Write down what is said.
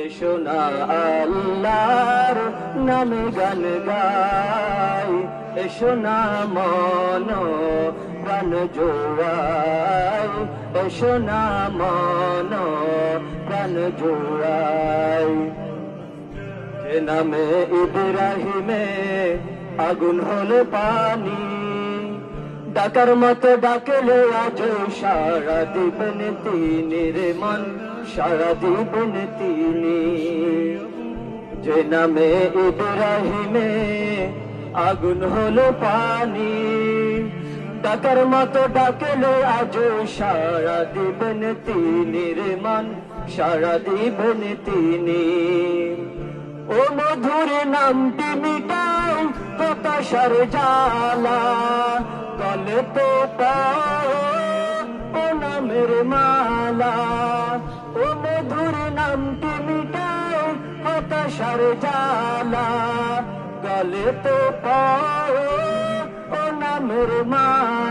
এসো না আল্লাহর নামে গান গাই, এসো না মন প্রাণ জোড়াই, এসো না মন প্রাণ জোড়াই। যে নামে ইব্রাহিমে আগুন হলো পানি, ডাকার মতো ডাকলে আজ সারা দিবেন তিনি রে মন, সারা দিবেন তিনি। যে নামে ইব্রাহিমে আগুন হলো পানি, ডাকার মতো ডাকলে আজ সারা দিবেন তিনি রে মন, সারা দিবেন তিনি। ও মধুর নামটি মিটাও হতাশার জ্বালা, গলে তো পাও ও নামের মালা। ও মধুর নামটি মিটাও হতাশার জ্বালা, গলে তো পাও ও নামের মালা।